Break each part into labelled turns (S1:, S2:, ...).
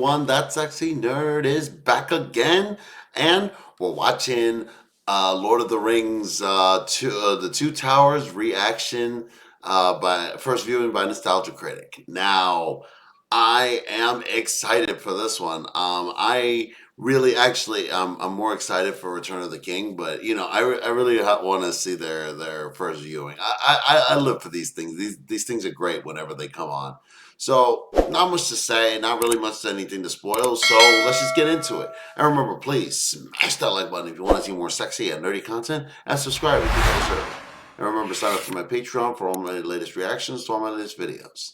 S1: One That Sexy Nerd is back again, and we're watching Lord of the Rings, the Two Towers reaction by first viewing by Nostalgia Critic. Now, I am excited for this one. I really, actually, I'm more excited for Return of the King, but I really want to see their first viewing. I live for these things. These things are great whenever they come on. So, not much to say, not really much anything to spoil, so let's just get into it. And remember, please smash that like button if you want to see more sexy and nerdy content, and subscribe if you haven't already. And remember, sign up for my Patreon for all my latest reactions to all my latest videos.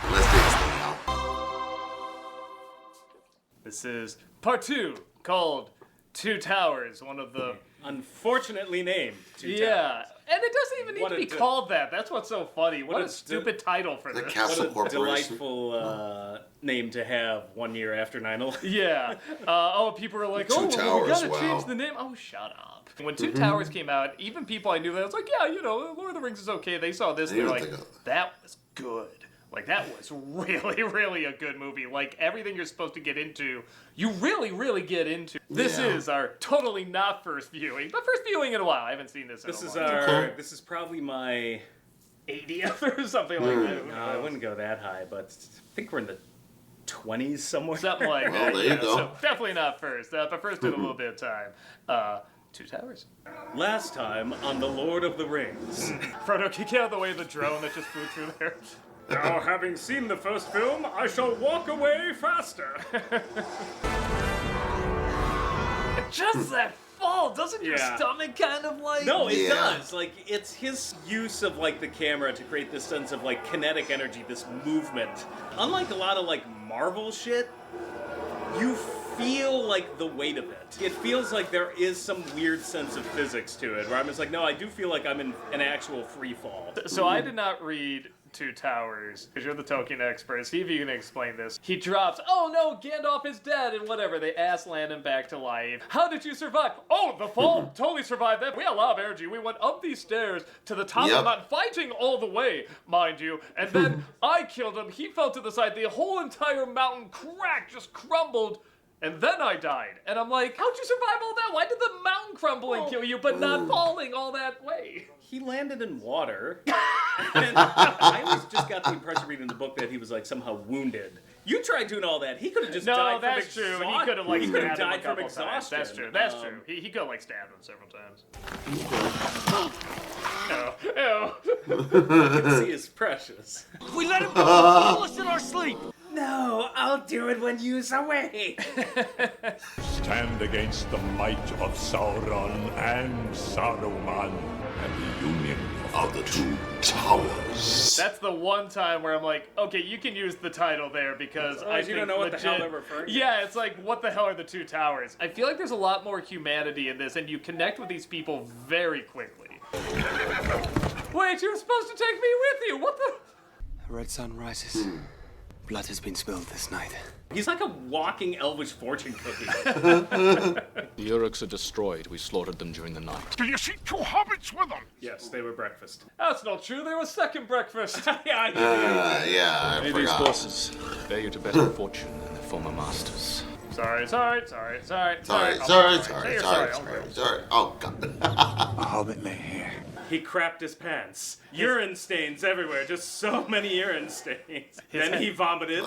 S1: And let's do this thing, y'all.
S2: This is part 2, called Two Towers, one of the...
S3: Unfortunately named Two Towers.
S2: Yeah, and it doesn't even need
S3: What
S2: to
S3: a
S2: be called that. That's what's so funny. What a stupid title for
S1: The
S2: this.
S1: Castle
S3: What a
S1: Corporation.
S3: delightful name to have 1 year after 9/11.
S2: Yeah. People are like,
S1: Two
S2: we
S1: Towers,
S2: gotta
S1: wow.
S2: change the name. Oh, shut up. When Two Towers came out, even people I knew that was like, yeah, Lord of the Rings is okay. They saw this and they're like, that was good. Like, that was really, really a good movie. Like, everything you're supposed to get into, you really, really get into. This is our totally not first viewing, but first viewing in a while. I haven't seen this in
S3: This
S2: a
S3: is
S2: while.
S3: this is probably my
S2: 80th or something like that.
S3: no, I wouldn't go that high, but I think we're in the 20s somewhere.
S2: Something like
S1: Well,
S2: that.
S1: there you go.
S2: So definitely not first, but first in a little bit of time. Two Towers.
S3: Last time on The Lord of the Rings.
S2: Frodo, can you get out of the way of the drone that just flew through there?
S3: Now, having seen the first film, I shall walk away faster.
S2: Just that fall, doesn't your
S3: Yeah.
S2: stomach kind of like...
S3: No, it
S1: Yeah.
S3: does. Like, it's his use of, like, the camera to create this sense of, like, kinetic energy, this movement. Unlike a lot of, like, Marvel shit, you feel, like, the weight of it. It feels like there is some weird sense of physics to it, where I'm just like, no, I do feel like I'm in an actual free fall.
S2: So I did not read Two Towers, because you're the Tolkien expert. See if you can explain this. He drops, oh no, Gandalf is dead, and whatever. They ask Landon back to life. How did you survive? Oh, the fall, totally survived that. We had a lot of energy. We went up these stairs to the top of the mountain, fighting all the way, mind you, and then I killed him. He fell to the side. The whole entire mountain cracked, just crumbled. And then I died. And I'm like, how'd you survive all that? Why did the mountain crumble and kill you, but not falling all that way?
S3: He landed in water. And I always just got the impression reading the book that he was, like, somehow wounded. You tried doing all that. He could have just died from
S2: that's true. He could have like
S3: He could have
S2: stabbed him a
S3: died from
S2: couple times.
S3: exhaustion.
S2: That's true. That's true. He could have like stabbed him several times. Ew.
S3: You can see his precious.
S4: We let him go. Kill us in our sleep.
S3: No, I'll do it when you's away.
S5: Stand against the might of Sauron and Saruman and the union
S1: Of the Two Towers.
S2: That's the one time where I'm like, okay, you can use the title there because I
S3: you
S2: think
S3: don't know what
S2: legit,
S3: the hell they're referring to.
S2: Yeah, it's like, what the hell are the Two Towers? I feel like there's a lot more humanity in this, and you connect with these people very quickly. Wait, you were supposed to take me with you. What the?
S4: The red sun rises. Blood has been spilled this night.
S3: He's like a walking elvish fortune cookie.
S6: The Uruks are destroyed. We slaughtered them during the night.
S5: Do you see two hobbits with them?
S3: Yes, they were breakfast.
S2: That's not true. There was second breakfast.
S3: Yeah, I
S1: Yeah, I
S6: May these
S1: forgot.
S6: forces bear you to better fortune than their former masters.
S2: Sorry.
S1: Sorry. Oh, God.
S4: A hobbit lay here.
S3: He crapped his pants. Urine stains everywhere, just so many urine stains. Then he vomited.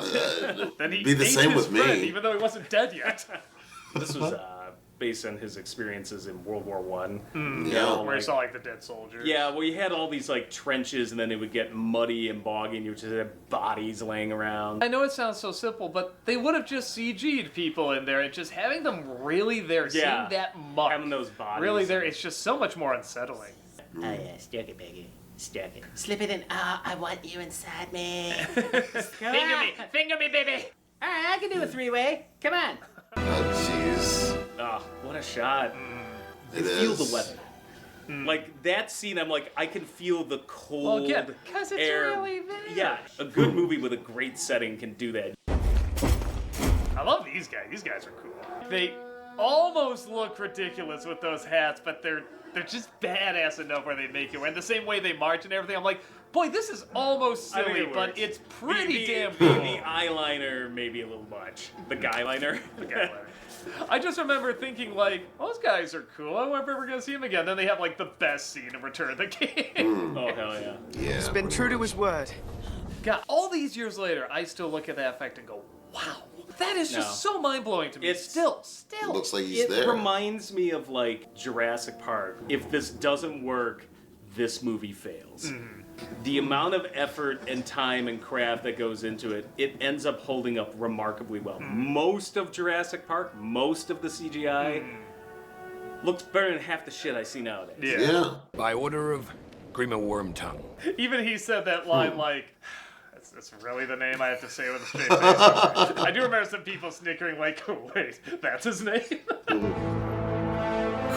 S2: Then he
S1: Be the
S2: ate
S1: same
S2: his
S1: with me.
S2: friend, even though he wasn't dead yet.
S3: This was based on his experiences in World War One.
S1: Yeah.
S2: Where he saw like the dead soldiers.
S3: Yeah, well, you had all these like trenches, and then it would get muddy and boggy, and you would just have bodies laying around.
S2: I know it sounds so simple, but they would have just CG'd people in there and just having them really there,
S3: Yeah.
S2: seeing that much.
S3: Having those bodies.
S2: Really there, it's just so much more unsettling.
S7: Oh yeah, stroke it, baby. Stroke it. Slip it in. Ah, I want you inside me.
S2: Finger me, baby!
S7: Alright, I can do a three-way. Come on.
S1: Oh, jeez.
S3: Oh, what a shot.
S1: It
S3: Feel
S1: is.
S3: the weather. Like, that scene, I'm like, I can feel the cold
S2: Well, again, 'cause it's
S3: air.
S2: really there.
S3: Yeah, a good movie with a great setting can do that.
S2: I love these guys. These guys are cool. They almost look ridiculous with those hats, but they're just badass enough where they make it. And the same way they march and everything, I'm like, Boy, this is almost
S3: I think
S2: silly,
S3: it
S2: but
S3: works.
S2: it's pretty damn
S3: The
S2: cool.
S3: eyeliner, maybe a little much. The guyliner.
S2: I just remember thinking, like, those guys are cool. I wonder if we're gonna see them again. Then they have, like, the best scene in Return of the King.
S3: Oh, hell yeah.
S1: Yeah.
S4: He's been true to his word.
S2: God, all these years later, I still look at that fact and go, wow. That is just so mind-blowing to me.
S3: It's-
S2: Still.
S1: Looks like he's
S3: It
S1: there.
S3: reminds me of, like, Jurassic Park. If this doesn't work, this movie fails. The amount of effort and time and craft that goes into it, it ends up holding up remarkably well. Most of Jurassic Park, most of the CGI, looks better than half the shit I see nowadays.
S1: Yeah.
S5: By order of Grima Wormtongue.
S2: Even he said that line, like, that's really the name I have to say with a straight face. I do remember some people snickering, like, wait, that's his name?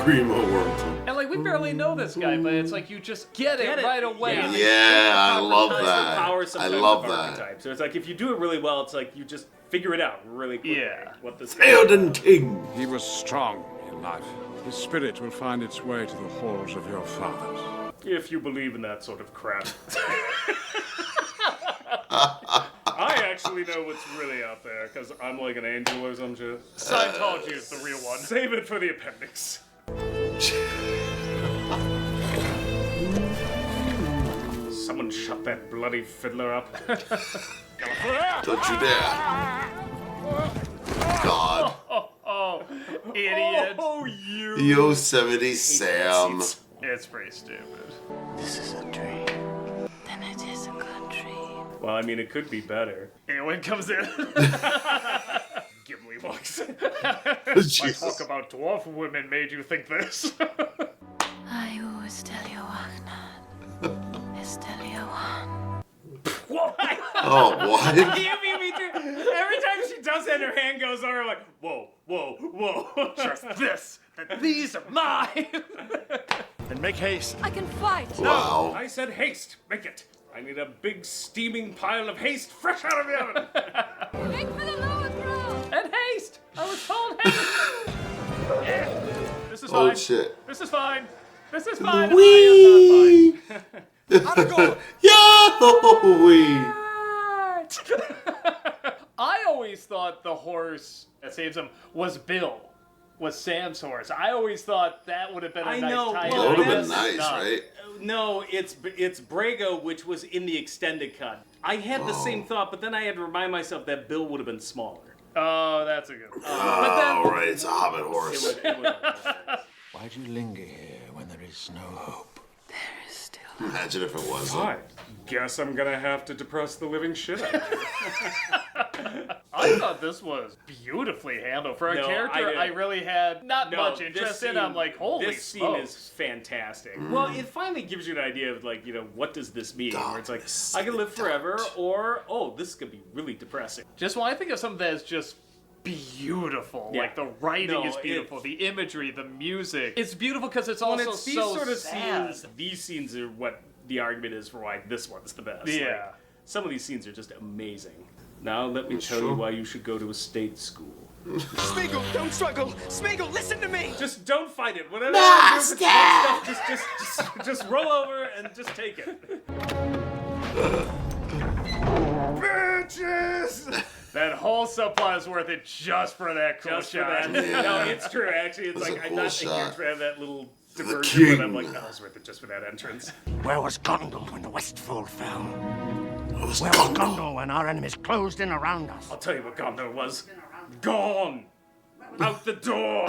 S1: Primo Wormtongue.
S2: And, like, we barely know this guy, but it's like you just get it right away.
S3: Yeah.
S1: Yeah, I love
S3: Sometimes the
S1: that.
S3: power,
S1: I
S3: sometimes
S1: love
S3: the
S1: that.
S3: archetype. So it's like if you do it really well, it's like you just figure it out really quickly.
S2: Yeah.
S3: What this
S1: Elden King.
S8: He was strong in life. His spirit will find its way to the halls of your fathers.
S3: If you believe in that sort of crap. I actually know what's really out there, because I'm like an angel or some shit.
S2: Scientology is the real one.
S3: Save it for the appendix. Someone shut that bloody fiddler up.
S1: Don't you dare. God.
S2: Oh, idiot.
S3: Oh, you.
S1: Yosemite Sam.
S2: It's pretty stupid.
S7: This is a dream. Then it is a good dream.
S3: Well, I mean, it could be better.
S2: Eowyn comes in.
S3: Gimli walks.
S1: Jesus.
S2: Talk about dwarf women made you think this.
S7: I always tell you, Agnan. Is tell you one.
S1: Oh, what?
S3: Me too. Every time she does that, her hand goes over like, whoa, whoa, whoa.
S2: Just this. And these are mine.
S8: And make haste.
S9: I can fight.
S1: Wow.
S3: I said haste. Make it. I need a big steaming pile of haste fresh out of the oven.
S9: Make for the lower throw.
S2: And haste. I was told haste. Yeah. This is
S1: Oh,
S2: fine.
S1: shit.
S2: This is fine. This is fine.
S1: Wee.
S2: I am not fine.
S1: Yo!
S2: I always thought the horse that saves him was Bill, was Sam's horse. I always thought that would have been a
S3: I
S2: nice
S3: know,
S2: tie-in.
S3: well,
S1: That would have
S3: that's
S1: been nice,
S2: not.
S1: right?
S3: No, it's Brago, which was in the extended cut. I had the same thought, but then I had to remind myself that Bill would have been smaller.
S2: Oh, that's a good one.
S1: Oh, right. It's a hobbit
S3: It
S1: horse.
S3: would, it would
S4: Why do you linger here when there is no hope?
S7: There is still
S1: Imagine if it wasn't.
S3: I guess I'm gonna have to depress the living shit out of you.
S2: I thought this was beautifully handled. For a
S3: No,
S2: character
S3: I-
S2: I really had not
S3: No,
S2: much
S3: this
S2: interest in.
S3: scene-
S2: I'm like, holy
S3: this scene
S2: smokes.
S3: is fantastic. Well, it finally gives you an idea of like, what does this mean? Where it's like,
S1: Darkness
S3: I can live
S1: and
S3: forever,
S1: doubt.
S3: or this could be really depressing.
S2: Just when I think of something that is just beautiful,
S3: Yeah.
S2: like the writing
S3: No,
S2: is beautiful,
S3: it's-
S2: the imagery, the music. It's beautiful because it's
S3: When
S2: also
S3: it's these
S2: so
S3: sort of
S2: sad.
S3: scenes, these scenes are what the argument is for why this one's the best.
S2: Yeah.
S3: Like, some of these scenes are just amazing. Now let me tell you
S1: true.
S3: why you should go to a state school.
S4: Smeagol, don't struggle! Smeagol, listen to me!
S3: Just don't fight it. Whatever you do with the stuff, just roll over and just take it. Bitches!
S2: That whole subplot is worth it just for that cool
S3: Just for
S2: shot.
S3: that. No, it's true. Actually, it's
S1: That's
S3: like
S1: a
S3: I'm
S1: cool
S3: not a
S1: shot.
S3: huge fan of that little diversion, but I'm like,
S1: king.
S3: no, it's worth it just for that entrance.
S10: Where was Gondor when the Westfall fell?
S1: It was
S10: Where was
S1: Gondor.
S10: Gondor when our enemies closed in around us?
S3: I'll tell you what Gondor was. Gone! Out the door!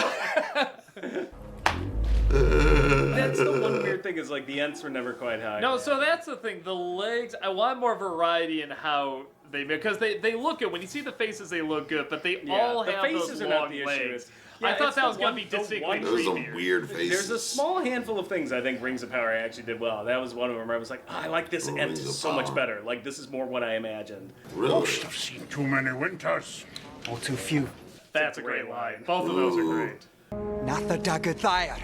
S3: That's the one weird thing is like the ends were never quite high.
S2: No, so that's the thing. The legs, I want more variety in how they make, because they look good. When you see the faces, they look good, but they all
S3: the
S2: have
S3: faces
S2: those
S3: are
S2: long
S3: not the issue.
S2: legs.
S3: Yeah,
S2: I thought
S3: it's
S2: that
S3: the
S2: was going
S3: one-
S2: to be
S3: the
S2: distinctly
S3: one-
S1: Those are
S2: creepier.
S1: weird faces.
S3: There's a small handful of things I think Rings of Power actually did well. That was one of them where I was like, I like this
S1: Rings
S3: end
S1: of
S3: so much
S1: Power.
S3: better. Like, this is more what I imagined.
S1: Really?
S10: I've seen too many winters.
S4: Or too few.
S2: That's a great line. Both of those are great.
S4: Natha Dagathair.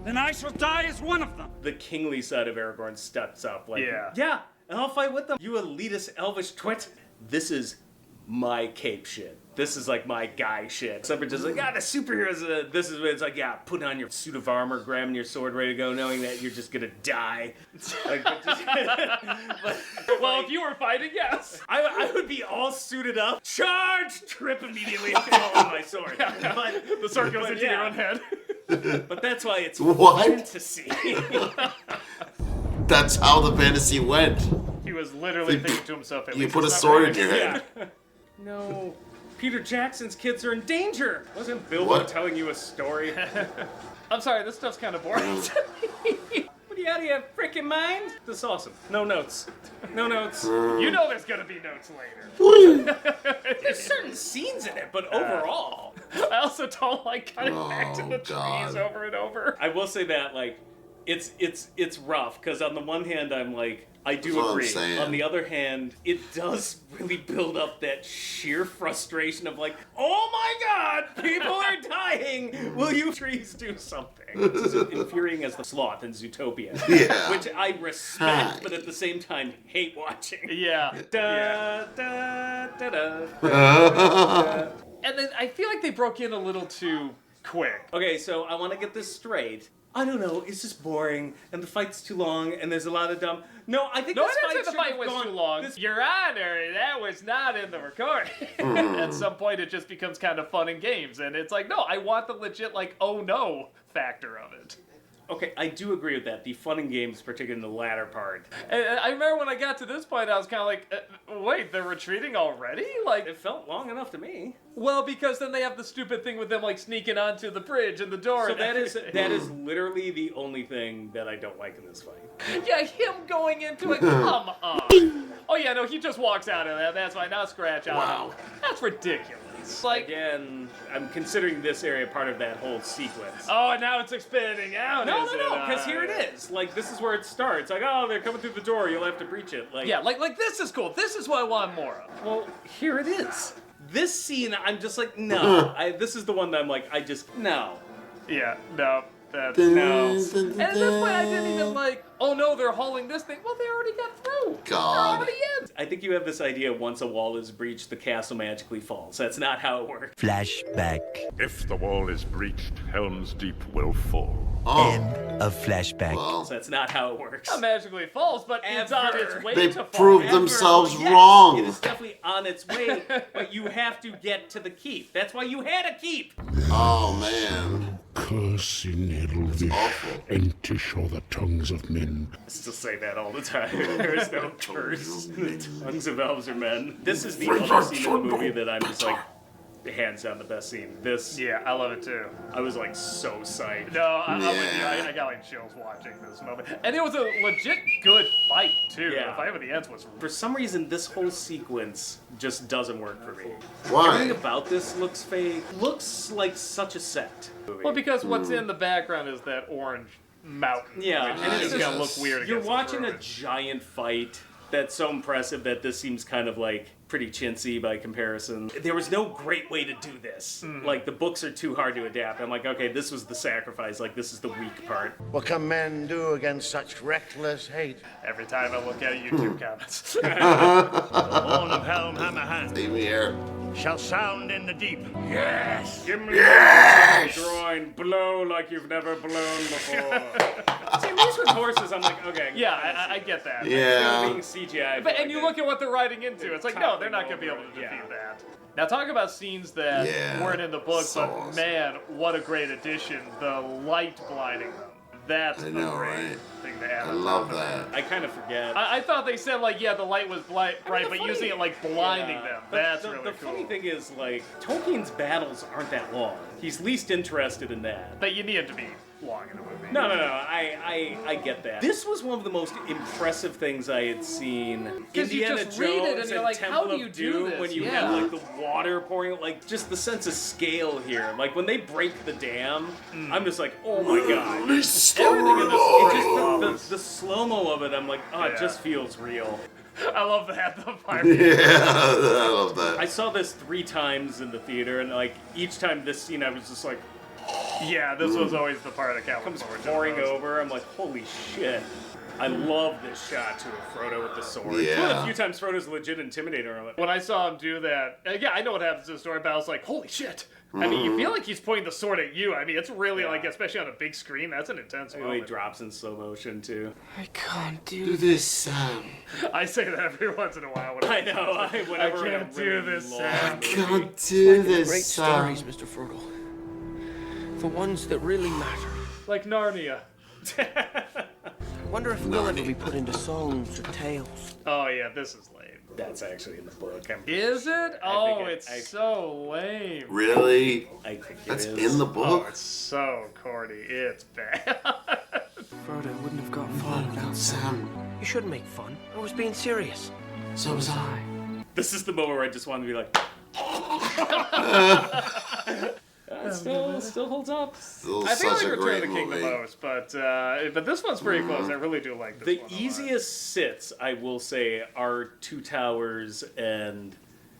S10: Then I shall die as one of them.
S3: The kingly side of Aragorn steps up. Like,
S2: Yeah.
S3: and I'll fight with them. You elitist elvish twit. This is my cape shit. this is like my guy shit. Some are just like, the superheroes, this is what it's like, putting on your suit of armor, grabbing your sword, ready to go, knowing that you're just gonna die. Like,
S2: Well, if you were fighting, yes.
S3: I would be all suited up, charge, trip immediately, and fall on my sword. But,
S2: The sword goes into your own head.
S3: but that's why it's
S1: What?
S3: fantasy.
S1: That's how the fantasy went.
S2: He was literally thinking to himself, at
S1: You
S2: least
S1: put a
S2: it's not
S1: sword
S2: right.
S1: in your head.
S3: No, Peter Jackson's kids are in danger. Wasn't Bilbo
S1: What?
S3: telling you a story?
S2: I'm sorry, this stuff's kind of boring.
S3: What are you out of your freaking mind? This is awesome. No notes. No notes.
S2: You know there's gonna be notes later.
S3: There's certain scenes in it, but overall,
S2: I also don't like cutting back to the
S1: God.
S2: trees over and over.
S3: I will say that like, it's rough because on the one hand I'm like, I do
S1: That's what I'm
S3: agree.
S1: saying.
S3: On the other hand, it does really build up that sheer frustration of like, oh my god, people are dying. Will you trees do something? It's as infuriating as the sloth in Zootopia,
S1: Yeah.
S3: which I respect, but at the same time hate watching.
S2: Yeah.
S3: Da, da, da, da.
S2: And then I feel like they broke in a little too quick.
S3: Okay, so I want to get this straight. I don't know, it's just boring, and the fight's too long, and there's a lot of dumb... No, I think
S2: No,
S3: this
S2: I didn't say the
S3: should
S2: fight
S3: have
S2: was
S3: gone-
S2: too long.
S3: this-
S2: Your Honor, that was not in the recording. At some point, it just becomes kind of fun and games, and it's like, no, I want the legit, like, oh no factor of it.
S3: Okay, I do agree with that. The fun and games, particularly in the latter part.
S2: And I remember when I got to this point, I was kind of like, wait, they're retreating already? Like,
S3: It felt long enough to me.
S2: well, because then they have the stupid thing with them, like, sneaking onto the bridge and the door.
S3: So
S2: and
S3: that is
S2: everything.
S3: that is literally the only thing that I don't like in this fight.
S2: Yeah, him going into it, come on. Oh, yeah, no, he just walks out of that. That's fine. Not scratch out.
S1: Wow.
S2: That's ridiculous. Like,
S3: Again, I'm considering this area part of that whole sequence.
S2: oh, and now it's expanding out.
S3: No,
S2: is it?
S3: because here it is. Like, this is where it starts. Like, oh, they're coming through the door. You'll have to breach it. Like,
S2: Yeah, like this is cool. This is what I want more of.
S3: well, here it is. This scene, I'm just like, no. This is the one that I'm like, no.
S2: Yeah, no. No. And at this point, I didn't even like, oh no, they're hauling this thing. Well, they already got through.
S1: God.
S2: They're already in.
S3: I think you have this idea once a wall is breached, the castle magically falls. That's not how it works.
S11: Flashback.
S5: If the wall is breached, Helm's Deep will fall.
S1: Oh,
S11: End of flashback.
S1: well,
S3: So that's not how it works.
S2: Not magically falls, but it's on
S3: Ever.
S2: its way
S1: they
S2: to fall.
S1: proved
S3: Ever.
S1: themselves
S3: Yes,
S1: wrong.
S3: It is definitely on its way, but you have to get to the keep. That's why you had a keep.
S1: Oh, man.
S10: Curse in Edelvish,
S1: Awful.
S10: and to show the tongues of men.
S3: I still say that all the time. There is no curse. The tongues of elves are men. This is the other scene in the movie that I'm just like, hands down the best scene. This,
S2: Yeah, I love it too.
S3: I was like so psyched.
S2: No, I'm with you.
S1: Yeah.
S2: I got like chills watching this moment. And it was a legit good fight too.
S3: Yeah.
S2: The fight with the Ents was
S3: For some reason, this whole sequence just doesn't work for me.
S1: Why?
S3: Everything about this looks fake. Looks like such a set.
S2: well because what's in the background is that orange mountain.
S3: Yeah,
S2: which
S3: and
S2: is
S3: it's
S2: just gonna look
S1: just-
S2: weird.
S3: You're
S2: against the
S3: watching a
S2: ruin.
S3: giant fight that's so impressive that this seems kind of like pretty chintzy by comparison. There was no great way to do this. Like, the books are too hard to adapt. I'm like, okay, this was the sacrifice. Like, this is the weak part.
S10: What can men do against such reckless hate?
S2: Every time I look at YouTube comments.
S10: The horn of Helm Hammerhand
S1: Leave me here.
S10: shall sound in the deep. Yes!
S3: Give me a groin, blow like you've never blown before. See, at least with horses, I'm like, okay.
S2: yeah, I get that.
S1: Yeah.
S3: Being CGI.
S2: But and you look at what they're writing into, it's like, no, they're not going to be able to defeat
S3: Yeah.
S2: that. Now talk about scenes that
S1: Yeah,
S2: weren't in the book,
S1: so
S2: but
S1: awesome.
S2: man, what a great addition. The light blinding them. That's
S1: I
S2: a
S1: know,
S2: great
S1: right?
S2: thing to add.
S1: I
S2: on
S1: love
S2: top of it.
S1: that.
S3: I kind of forget.
S2: I thought they said, like, yeah, the light was bright,
S3: the
S2: but
S3: funny-
S2: using it, like, blinding
S3: Yeah.
S2: them.
S3: But
S2: That's
S3: the,
S2: really
S3: the
S2: cool.
S3: funny thing is, like, Tolkien's battles aren't that long. He's least interested in that.
S2: But you need it to be long in a movie.
S3: No, I get that. This was one of the most impressive things I had seen.
S2: 'Cause you
S3: Indiana
S2: just read it
S3: Jones
S2: and you're
S3: and
S2: like,
S3: Temple
S2: how do
S3: of
S2: you do
S3: Doom,
S2: this?
S3: when you
S2: Yeah.
S3: have like the water pouring, like just the sense of scale here. Like when they break the dam, I'm just like, oh my god. Everything in this, it just the slow-mo of it, I'm like, oh, it
S2: Yeah.
S3: just feels real.
S2: I love that. The fire.
S1: Yeah, I love that.
S3: I saw this 3 times in the theater, and like each time this scene, I was just like,
S2: Yeah, this was always the part that
S3: comes
S2: comes
S3: pouring over. I'm like, holy shit. I love this shot too of Frodo with the sword. It's one of the
S1: Yeah.
S3: few times Frodo's a legit intimidator.
S2: When I saw him do that, yeah, I know what happens in the story, but I was like, holy shit. I mean, you feel like he's pointing the sword at you. I mean, it's really, like, especially on a big screen, that's an intense
S3: He
S2: moment.
S3: drops in slow motion too.
S4: I can't
S1: Do this, Sam.
S2: I say that every once in a while. When
S3: I know. Whenever
S2: I can't do this, Sam.
S1: Can't do this,
S4: Great
S1: Sam.
S4: stories, Mr. Frodo. The ones that really matter.
S2: Like Narnia.
S4: I wonder if we'll ever be put into songs or tales.
S2: Oh, yeah, this is lame.
S3: That's actually in the book.
S2: Is it? Oh,
S3: think
S2: it's so lame.
S1: Really?
S3: I think it
S1: That's
S3: is.
S1: in the
S2: Oh,
S1: book?
S2: it's so corny. It's bad.
S4: Frodo wouldn't have got far without
S1: Sam.
S4: You shouldn't make fun. I was being serious.
S1: So was I.
S3: This is the moment where I just wanted to be like. Still holds up.
S1: Still
S2: I think I
S1: such
S2: like
S1: a
S2: Return of
S1: great
S2: the King the
S1: movie.
S2: most, but this one's pretty close. I really do like this
S3: The
S2: one a lot.
S3: easiest sits, I will say, are Two Towers and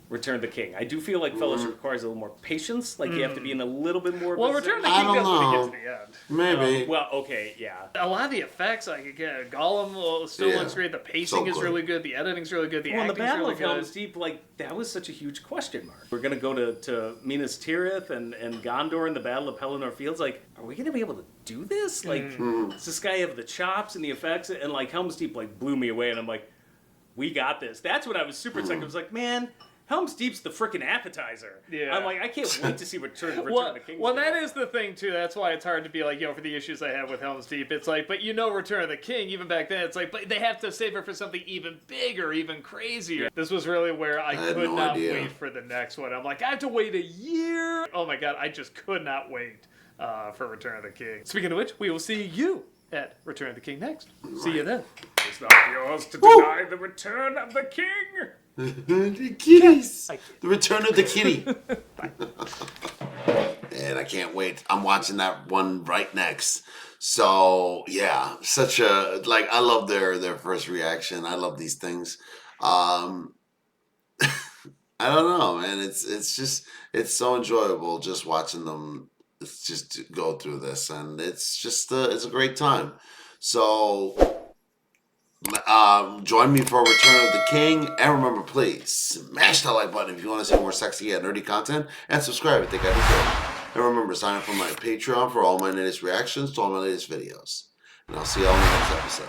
S3: Return of the King. I do feel like Fellowship requires a little more patience. Like you have to be in a little bit more.
S2: Well,
S3: of a
S2: Return of the
S1: I
S2: King
S1: don't
S2: does when it
S1: know.
S2: gets to the end.
S1: Maybe.
S3: Well, okay, yeah.
S2: A lot of the effects, like again, Gollum still
S1: Yeah.
S2: looks great. The pacing is
S1: good.
S2: really good. The editing's really good. The
S3: Well, in the
S2: acting's
S3: Battle
S2: really
S3: of
S2: good.
S3: Helm's Deep, like that was such a huge question mark. We're gonna go to Minas Tirith and Gondor in the Battle of Pelennor Fields. Like, are we gonna be able to do this? Like, does this guy have the chops and the effects? And like Helm's Deep, like blew me away. And I'm like, we got this. That's when I was super excited. I was like, man. Helm's Deep's the freaking appetizer.
S2: Yeah.
S3: I'm like, I can't wait to see Return of the King.
S2: Well, that is the thing too. That's why it's hard to be like, for the issues I have with Helm's Deep, it's like, but Return of the King, even back then, it's like, but they have to save it for something even bigger, even crazier. This was really where I
S1: had
S2: could
S1: no
S2: not
S1: idea.
S2: wait for the next one. I'm like, I have to wait a year. Oh my god, I just could not wait for Return of the King. Speaking of which, we will see you at Return of the King next. See you then.
S3: It's not yours to deny the return of the king.
S1: The kitties. The Return of the Kitty. And I can't wait. I'm watching that one right next. So yeah, such a I love their first reaction. I love these things. I don't know, man. It's so enjoyable just watching them just go through this, and it's just it's a great time. So join me for Return of the King, and remember, please smash that like button if you want to see more sexy and nerdy content, and subscribe if you think I deserve. And remember, sign up for my Patreon for all my latest reactions to all my latest videos. And I'll see y'all in the next episode.